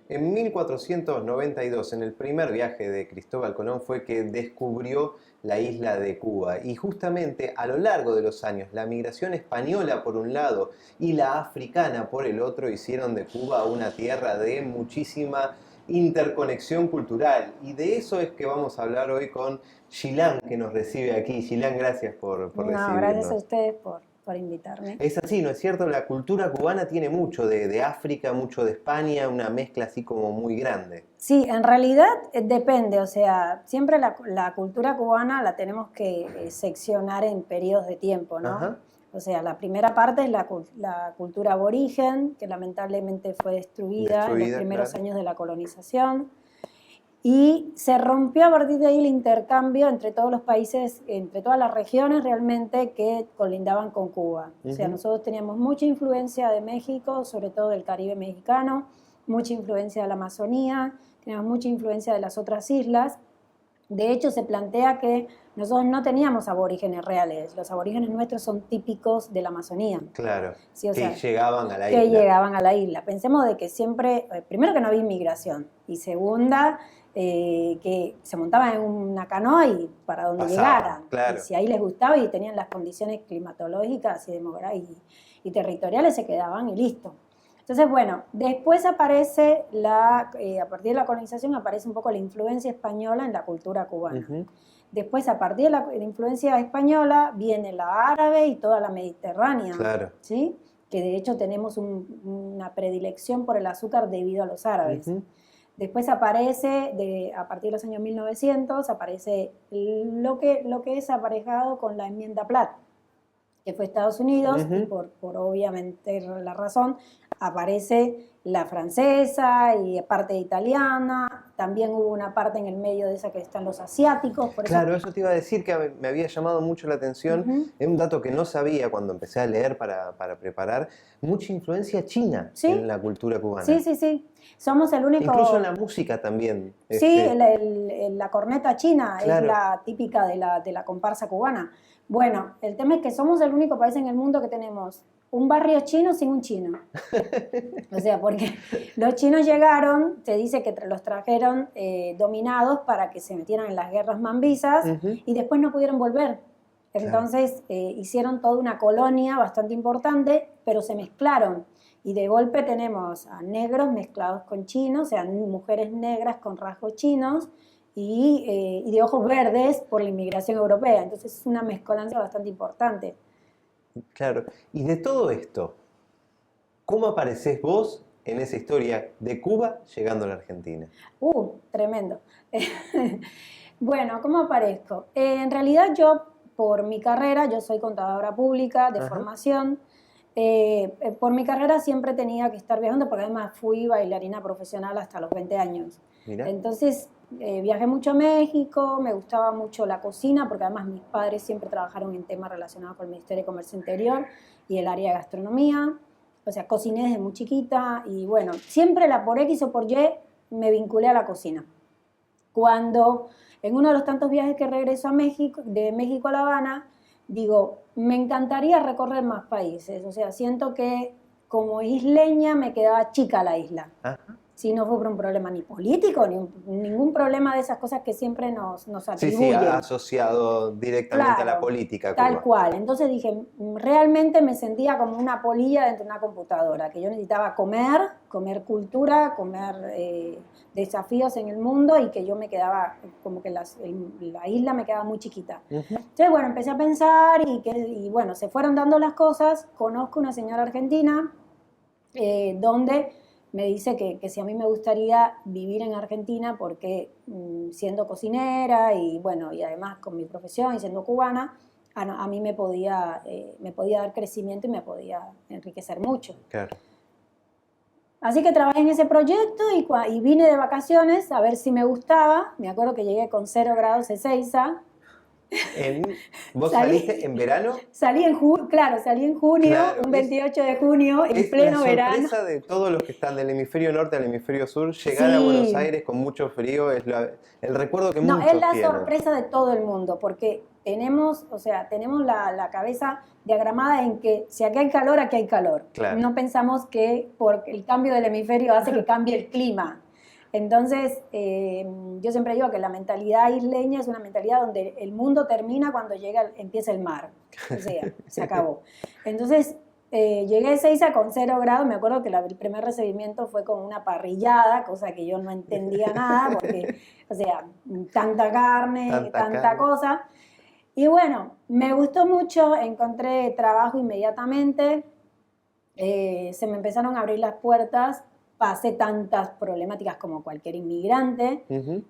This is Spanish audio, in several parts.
En 1492, en el primer viaje de Cristóbal Colón, fue que descubrió la isla de Cuba. Y justamente a lo largo de los años, la migración española por un lado y la africana por el otro hicieron de Cuba una tierra de muchísima interconexión cultural. Y de eso es que vamos a hablar hoy con Shilan, que nos recibe aquí. Shilan, gracias por No, gracias a recibirnos. ustedes por invitarme. Es así, ¿no es cierto? La cultura cubana tiene mucho de África, mucho de España, una mezcla así como muy grande. Sí, en realidad depende, o sea, siempre la cultura cubana la tenemos que seccionar en periodos de tiempo, ¿no? Ajá, O sea, la primera parte es la cultura aborigen, que lamentablemente fue destruida en los destruida, primeros claro. años de la colonización. Y se rompió a partir de ahí el intercambio entre todos los países, entre todas las regiones realmente que colindaban con Cuba. O sea, Ujú. nosotros teníamos mucha influencia de México, sobre todo del Caribe mexicano, mucha influencia de la Amazonía, teníamos mucha influencia de las otras islas. De hecho, se plantea que nosotros no teníamos aborígenes reales, los aborígenes nuestros son típicos de la Amazonía. Claro, Sí, o que sea, llegaban a la que isla. llegaban a la isla. Pensemos de que siempre, primero que no había inmigración, y segunda, que se montaban en una canoa y para donde Pasaban, llegaran. Y claro. si ahí les gustaba y tenían las condiciones climatológicas y territoriales, se quedaban y listo. Entonces, bueno, después aparece, a partir de la colonización, aparece un poco la influencia española en la cultura cubana. Ujú. Después, a partir de la influencia española, viene la árabe y toda la mediterránea, Claro. ¿sí? Que de hecho tenemos una predilección por el azúcar debido a los árabes. Ujú. Después aparece, a partir de los años 1900, aparece lo que es aparejado con la enmienda Platt, que fue Estados Unidos, y Ujú. por obviamente la razón, aparece la francesa y parte italiana, también hubo una parte en el medio de esa que están los asiáticos, por eso... Claro, eso te iba a decir que me había llamado mucho la atención. Ujú. Es un dato que no sabía cuando empecé a leer para preparar. Mucha influencia china en Sí, la cultura sí, cubana. sí, sí. Somos el Incluso en la único... música también. Sí, la corneta china es Claro. la típica de la comparsa cubana. Bueno, el tema es que somos el único país en el mundo que tenemos un barrio chino sin un chino. O sea, porque los chinos llegaron, se dice que los trajeron dominados para que se metieran en las guerras mambisas Ujú. y después no pudieron volver. Claro. Entonces hicieron toda una colonia bastante importante, pero se mezclaron. Y de golpe tenemos a negros mezclados con chinos, o sea, mujeres negras con rasgos chinos y de ojos verdes por la inmigración europea. Entonces es una mezcolanza bastante importante. Claro. Y de todo esto, ¿cómo aparecés vos en esa historia de Cuba llegando a la Argentina? Tremendo. Bueno, ¿cómo aparezco? En realidad yo, por mi carrera, yo soy contadora pública de Ajá. formación. Por mi carrera siempre tenía que estar viajando, porque además fui bailarina profesional hasta los 20 años. Mira. Entonces viajé mucho a México, me gustaba mucho la cocina, porque además mis padres siempre trabajaron en temas relacionados con el Ministerio de Comercio Interior y el área de gastronomía. O sea, cociné desde muy chiquita y bueno, siempre por X o por Y me vinculé a la cocina. Cuando en uno de los tantos viajes que regreso a México, de México a La Habana, digo, me encantaría recorrer más países. O sea, siento que como isleña me quedaba chica la isla. Ajá. Si no fue por un problema ni político, ni ningún problema de esas cosas que siempre nos Sí, sí, atribuyen. asociado directamente a la Claro, política, tal Cuba. cual. Entonces dije, realmente me sentía como una polilla dentro de una computadora, que yo necesitaba comer cultura, comer desafíos en el mundo y que yo me quedaba, como que la isla me quedaba muy chiquita. Ujú. Entonces, bueno, empecé a pensar y bueno, se fueron dando las cosas. Conozco una señora argentina donde me dice que si a mí me gustaría vivir en Argentina porque siendo cocinera y bueno, y además con mi profesión y siendo cubana, a mí me podía dar crecimiento y me podía enriquecer mucho. Claro. Así que trabajé en ese proyecto y vine de vacaciones a ver si me gustaba. Me acuerdo que llegué con 0 grados de Ezeiza. ¿Vos Salí- saliste en verano? Salí en junio, Claro, un 28 de junio, en Es pleno la verano. sorpresa de todos los que están del hemisferio norte al hemisferio sur, llegar a Buenos Sí, Aires con mucho frío, el recuerdo que no, es muchos la tienen. sorpresa de todo el mundo, porque tenemos, o sea, tenemos la cabeza diagramada en que si aquí hay calor, aquí hay calor. Claro. No pensamos que por el cambio del hemisferio hace que cambie el clima. Entonces, yo siempre digo que la mentalidad isleña es una mentalidad donde el mundo termina cuando empieza el mar. O sea, se acabó. Entonces, llegué a Ezeiza con 0 grados. Me acuerdo que el primer recibimiento fue con una parrillada, cosa que yo no entendía nada, porque, o sea, tanta carne, tanta carne. cosa. Y bueno, me gustó mucho, encontré trabajo inmediatamente, se me empezaron a abrir las puertas, pasé tantas problemáticas como cualquier inmigrante. Ujú.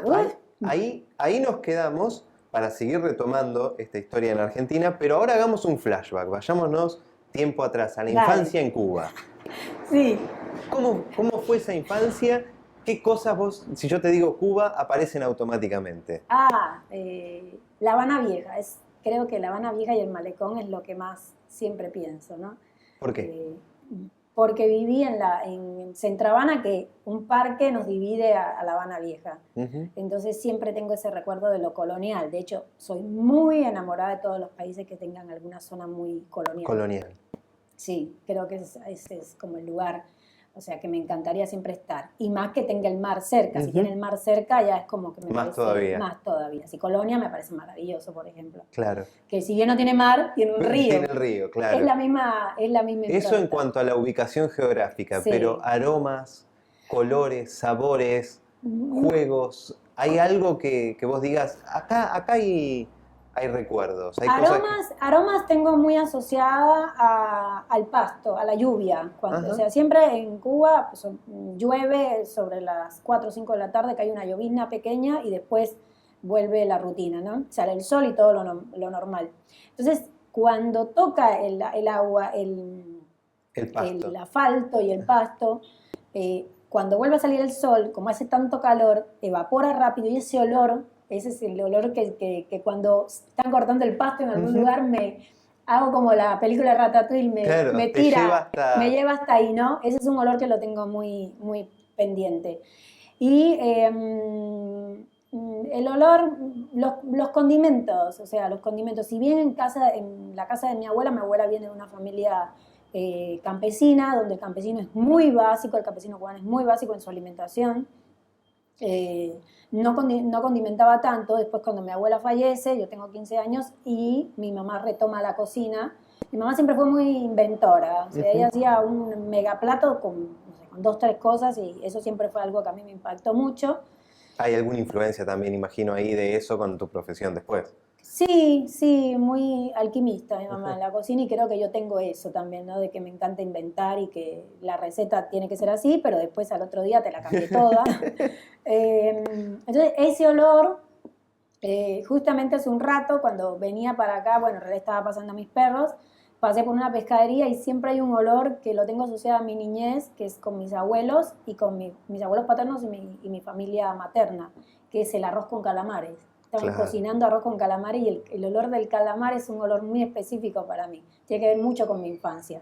Uy, Ahí nos quedamos para seguir retomando esta historia en Argentina, pero ahora hagamos un flashback, vayámonos tiempo atrás, a la Dale. infancia en Cuba. sí. ¿Cómo fue esa infancia? ¿Qué cosas vos, si yo te digo Cuba, aparecen automáticamente? La Habana Vieja. Creo que La Habana Vieja y el Malecón es lo que más siempre pienso, ¿no? ¿Por qué? Porque viví en Centro Habana, que un parque nos divide a La Habana Vieja. Ujú. Entonces siempre tengo ese recuerdo de lo colonial. De hecho, soy muy enamorada de todos los países que tengan alguna zona muy colonial. Colonial. Sí, creo que ese es como el lugar, o sea, que me encantaría siempre estar. Y más que tenga el mar cerca. Si Ujú. tiene el mar cerca, ya es como que me Más parece todavía. más todavía. Si Colonia me parece maravilloso, por ejemplo. Claro. Que si bien no tiene mar, tiene un río. Tiene el río, claro. Es la misma Eso en impronta. cuanto a la ubicación geográfica, Sí. pero aromas, colores, sabores, juegos, ¿hay algo que vos digas, acá hay recuerdos, hay cosas Aromas tengo muy asociada al pasto, a la lluvia. Ajá. O sea, siempre en Cuba pues, llueve sobre las 4 o 5 de la tarde, que hay una llovizna pequeña y después vuelve la rutina, ¿no? Sale el sol y todo lo normal. Entonces, cuando toca el agua, el pasto? el asfalto y el pasto, cuando vuelve a salir el sol, como hace tanto calor, evapora rápido y ese es el olor que cuando están cortando el pasto en algún Ujú. lugar hago como la película Ratatouille, Claro, me te tira, lleva me lleva hasta ahí, ¿no? Ese es un olor que lo tengo muy, muy pendiente. Y el olor, los condimentos, o sea, los condimentos. Si bien en la casa de mi abuela viene de una familia campesina, donde el campesino es muy básico, el campesino cubano es muy básico en su alimentación. No condimentaba tanto. Después, cuando mi abuela fallece, yo tengo 15 años y mi mamá retoma la cocina. Mi mamá siempre fue muy inventora, o sea, ella hacía un megaplato con 2, 3 cosas y eso siempre fue algo que a mí me impactó mucho. ¿Hay alguna influencia también, imagino, ahí de eso con tu profesión después? Sí, muy alquimista mi mamá en la cocina y creo que yo tengo eso también, ¿no? De que me encanta inventar y que la receta tiene que ser así, pero después al otro día te la cambié toda. Entonces, ese olor, justamente hace un rato, cuando venía para acá, bueno, en realidad estaba pasando a mis perros, pasé por una pescadería y siempre hay un olor que lo tengo asociado a mi niñez, que es con mis abuelos y con mis abuelos paternos y mi familia materna, que es el arroz con calamares. Estaban cocinando arroz con calamares y el olor del calamar es un olor muy específico para mí. Tiene que ver mucho con mi infancia.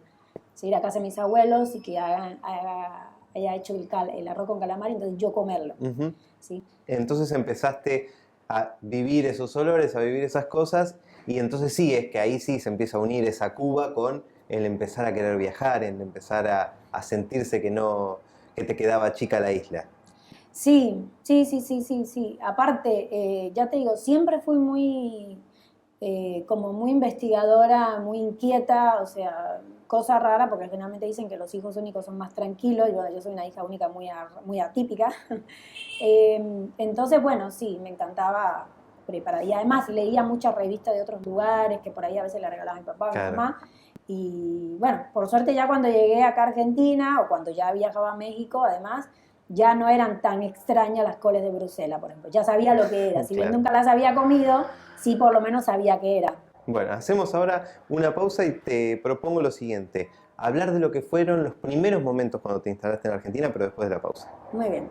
Ir a casa de mis abuelos y que haya hecho el arroz con calamar, entonces yo comerlo. Uh-huh. ¿Sí? Entonces empezaste a vivir esos olores, a vivir esas cosas, y entonces sí, es que ahí sí se empieza a unir esa Cuba con el empezar a querer viajar, el empezar a sentirse que te quedaba chica la isla. Sí. Aparte, ya te digo, siempre fui muy, como muy investigadora, muy inquieta, o sea, cosa rara, porque generalmente dicen que los hijos únicos son más tranquilos, y bueno, yo soy una hija única muy atípica. Entonces, bueno, sí, me encantaba preparar. Y además leía muchas revistas de otros lugares, que por ahí a veces le regalaba a mi papá, a mi mamá. Y bueno, por suerte ya cuando llegué acá a Argentina, o cuando ya viajaba a México, además, ya no eran tan extrañas las coles de Bruselas, por ejemplo. Ya sabía lo que era. Si bien nunca las había comido, sí por lo menos sabía qué era. Bueno, hacemos ahora una pausa y te propongo lo siguiente. Hablar de lo que fueron los primeros momentos cuando te instalaste en Argentina, pero después de la pausa. Muy bien.